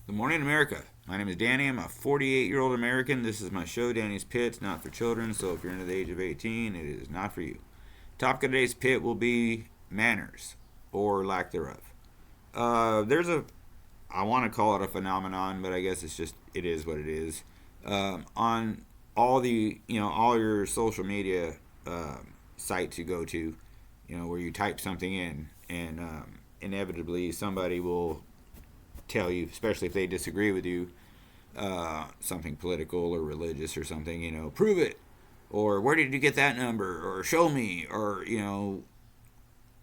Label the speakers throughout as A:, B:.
A: Good morning, America. My name is Danny. I'm a 48-year-old American. This is my show, Danny's Pit. It's not for children, so if you're under the age of 18, it is not for you. Topic of today's pit will be manners, or lack thereof. There's a, I want to call it a phenomenon, but I guess it is what it is. On all your social media sites you go to, where you type something in, and inevitably somebody will tell you, especially if they disagree with you, something political or religious or something, prove it, or where did you get that number, or show me, or,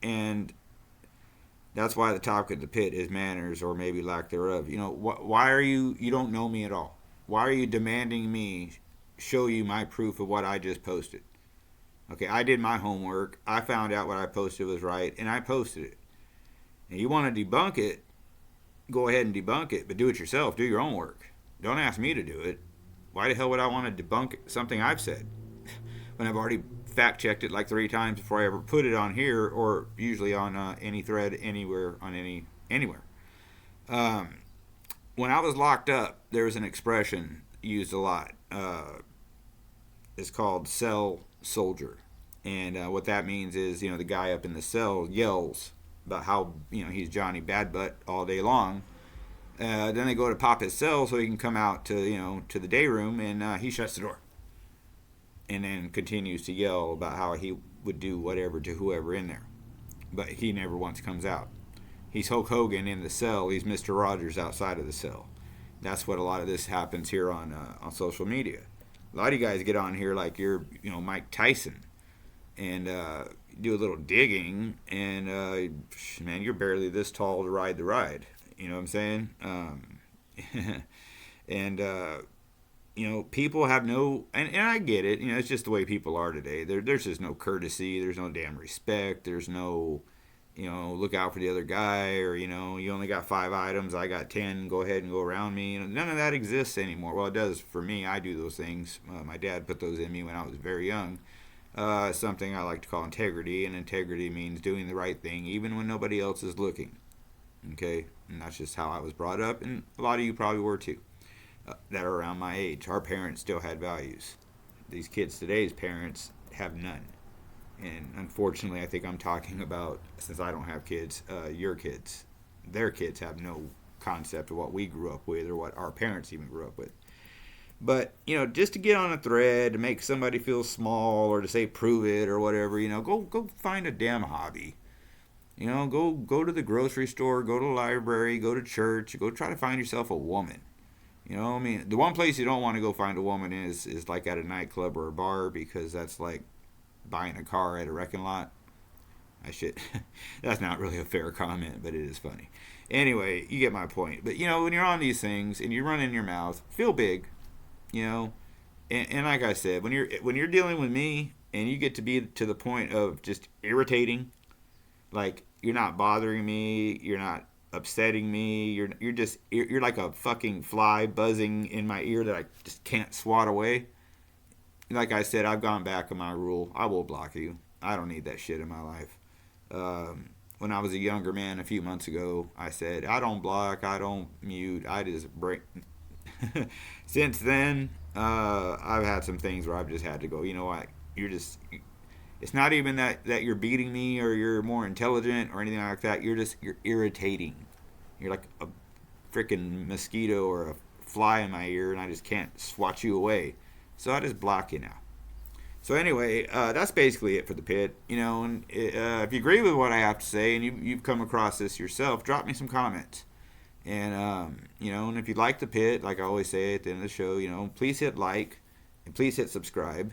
A: and that's why the topic of the pit is manners or maybe lack thereof. Why are you don't know me at all? Why are you demanding me show you my proof of what I just posted? Okay, I did my homework. I found out what I posted was right, and I posted it. And you want to debunk it, go ahead and debunk it, but do it yourself. Do your own work. Don't ask me to do it. Why the hell would I want to debunk something I've said when I've already fact checked it like 3 times before I ever put it on here, or usually on any thread anywhere on anywhere. Um, when I was locked up, there was an expression used a lot. It's called cell soldier, and what that means is the guy up in the cell yells about how he's Johnny Bad Butt all day long. Then they go to pop his cell so he can come out to the day room, and he shuts the door, and then continues to yell about how he would do whatever to whoever in there, but he never once comes out. He's Hulk Hogan in the cell. He's Mr. Rogers outside of the cell. That's what a lot of this happens here on social media. A lot of you guys get on here like you're Mike Tyson, and do a little digging, and man, you're barely this tall to ride the ride. You know what I'm saying? And people have no, and I get it. It's just the way people are today. There's just no courtesy. There's no damn respect. There's no, look out for the other guy, or you only got 5 items, I got 10. Go ahead and go around me. None of that exists anymore. Well, it does for me. I do those things. My dad put those in me when I was very young. Something I like to call integrity, and integrity means doing the right thing even when nobody else is looking. Okay, and that's just how I was brought up, and a lot of you probably were too. That are around my age. Our parents still had values. These kids today's parents have none. And unfortunately, I think I'm talking about, since I don't have kids, your kids. Their kids have no concept of what we grew up with or what our parents even grew up with. But, just to get on a thread, to make somebody feel small, or to say prove it or whatever, go find a damn hobby. Go to the grocery store, go to the library, go to church, go try to find yourself a woman. The one place you don't want to go find a woman is like at a nightclub or a bar, because that's like buying a car at a wrecking lot. I should. That's not really a fair comment, but it is funny. Anyway, you get my point. But when you're on these things and you're running your mouth, feel big. And like I said, when you're dealing with me and you get to be to the point of just irritating, like you're not bothering me, you're not upsetting me, you're like a fucking fly buzzing in my ear that I just can't swat away. Like I said, I've gone back on my rule. I will block you. I don't need that shit in my life. When I was a younger man a few months ago, I said, I don't block, I don't mute, I just break. Since then, I've had some things where I've just had to go, you know what, it's not even that you're beating me or you're more intelligent or anything like that. You're irritating. You're like a freaking mosquito or a fly in my ear, and I just can't swat you away. So I just block you now. So anyway, that's basically it for the pit. And if you agree with what I have to say, and you've come across this yourself, drop me some comments. And and if you like the pit, like I always say at the end of the show, please hit like and please hit subscribe.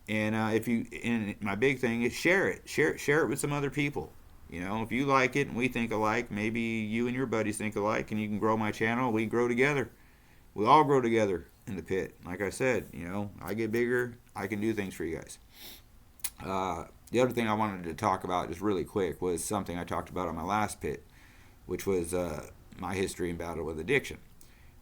A: And and my big thing is share it, share it with some other people. If you like it and we think alike, maybe you and your buddies think alike, and you can grow my channel. We grow together. We all grow together in the pit. Like I said, I get bigger. I can do things for you guys. The other thing I wanted to talk about just really quick was something I talked about on my last pit, which was my history and battle with addiction.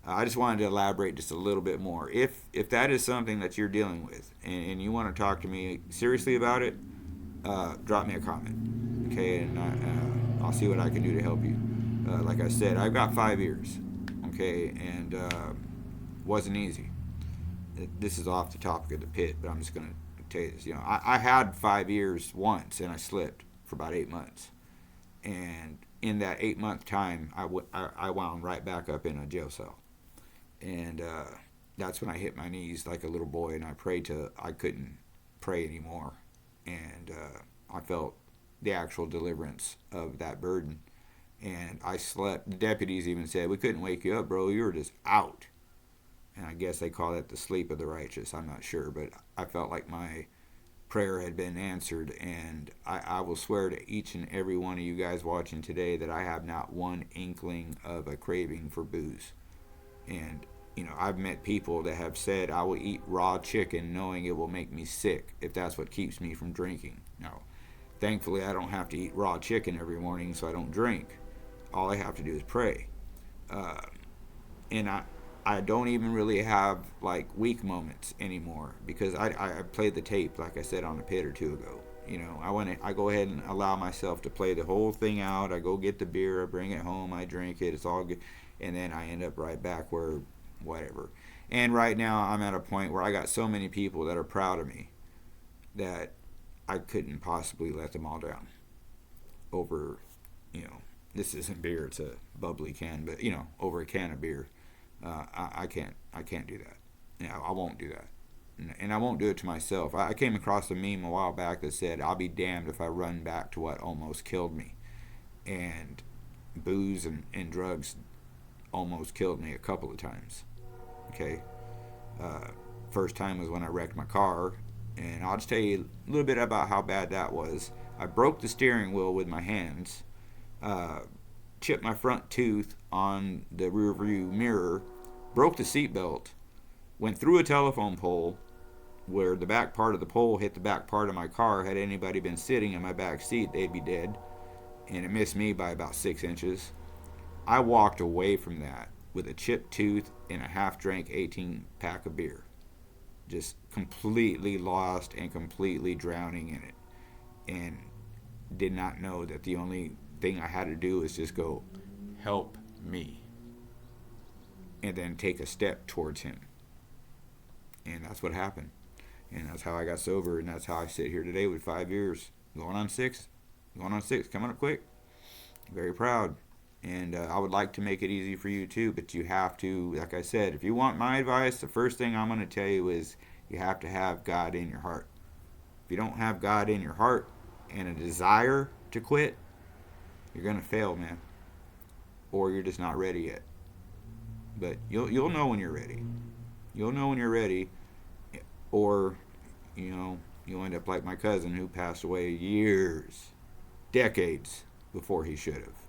A: I just wanted to elaborate just a little bit more. If that is something that you're dealing with, and you want to talk to me seriously about it, drop me a comment, okay? And I'll see what I can do to help you. Like I said, I've got 5 years, Okay, and wasn't easy. This is off the topic of the pit, but I'm just going to tell you this. I had 5 years once, and I slipped for about 8 months. And in that 8 month time, I wound right back up in a jail cell. And that's when I hit my knees like a little boy, and I prayed till I couldn't pray anymore. And I felt the actual deliverance of that burden. And I slept. The deputies even said, "We couldn't wake you up, bro. You were just out." And I guess they call that the sleep of the righteous. I'm not sure, but I felt like my prayer had been answered. And I will swear to each and every one of you guys watching today that I have not one inkling of a craving for booze. And I've met people that have said, "I will eat raw chicken knowing it will make me sick if that's what keeps me from drinking." Now, thankfully, I don't have to eat raw chicken every morning, so I don't drink. All I have to do is pray. Uh, and I don't even really have like weak moments anymore because I played the tape, like I said, on a pit or two ago. I go ahead and allow myself to play the whole thing out. I go get the beer, I bring it home, I drink it, it's all good. And then I end up right back where whatever. And right now I'm at a point where I got so many people that are proud of me that I couldn't possibly let them all down over, this isn't beer, it's a bubbly can, but over a can of beer. I can't do that. I won't do that. And I won't do it to myself. I came across a meme a while back that said, "I'll be damned if I run back to what almost killed me." And booze and drugs almost killed me a couple of times. Okay. Uh, First time was when I wrecked my car. And I'll just tell you a little bit about how bad that was. I broke the steering wheel with my hands, uh, chipped my front tooth on the rear view mirror, broke the seatbelt, went through a telephone pole where the back part of the pole hit the back part of my car. Had anybody been sitting in my back seat, they'd be dead. And it missed me by about 6 inches. I walked away from that with a chipped tooth and a half drank 18 pack of beer. Just completely lost and completely drowning in it. And did not know that the only thing I had to do was just go, "Help me." And then take a step towards him. And that's what happened. And that's how I got sober. And that's how I sit here today with 5 years. Going on six. Coming up quick. Very proud. And I would like to make it easy for you too. But you have to, like I said, if you want my advice, the first thing I'm going to tell you is you have to have God in your heart. If you don't have God in your heart and a desire to quit, you're going to fail, man. Or you're just not ready yet. But you'll know when you're ready. You'll know when you're ready. Or, you'll end up like my cousin who passed away years, decades before he should have.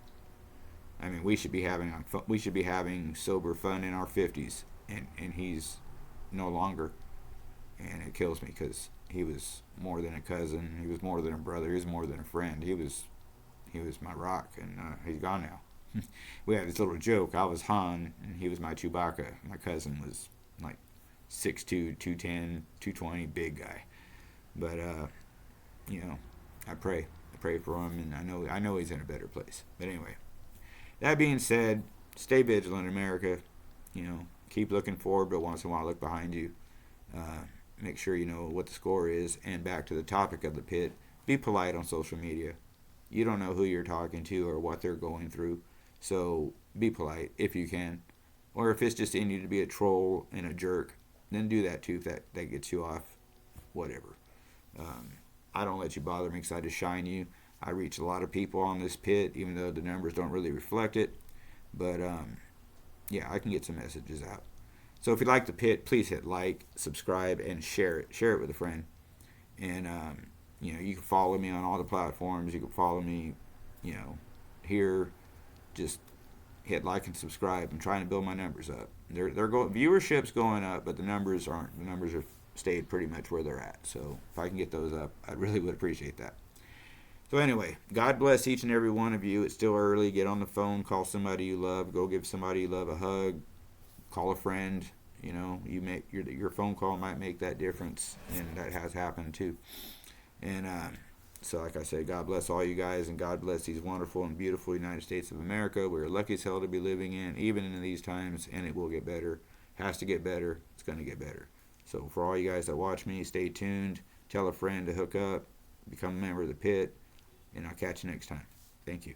A: I mean, we should be having sober fun in our 50s, and he's no longer. And it kills me because he was more than a cousin. He was more than a brother. He was more than a friend. He was my rock, and he's gone now. We had this little joke. I was Han, and he was my Chewbacca. My cousin was like 6'2", 210, 220, big guy. But I pray for him, and I know he's in a better place. But anyway, that being said, stay vigilant, America. Keep looking forward, but once in a while look behind you. Make sure you know what the score is. And back to the topic of the pit, be polite on social media. You don't know who you're talking to or what they're going through, so be polite if you can. Or if it's just in you to be a troll and a jerk, then do that too if that gets you off. Whatever. I don't let you bother me because I just shine you. I reach a lot of people on this pit, even though the numbers don't really reflect it. But yeah, I can get some messages out. So if you like the pit, please hit like, subscribe, and share it. Share it with a friend. And you can follow me on all the platforms. You can follow me, here. Just hit like and subscribe. I'm trying to build my numbers up. Viewership's going up, but the numbers aren't. The numbers have stayed pretty much where they're at. So if I can get those up, I really would appreciate that. So anyway, God bless each and every one of you. It's still early. Get on the phone. Call somebody you love. Go give somebody you love a hug. Call a friend. You make your phone call might make that difference, and that has happened too. And So, like I said, God bless all you guys, and God bless these wonderful and beautiful United States of America. We're lucky as hell to be living in, even in these times, and it will get better. Has to get better. It's going to get better. So, for all you guys that watch me, stay tuned. Tell a friend to hook up. Become a member of the pit. And I'll catch you next time. Thank you.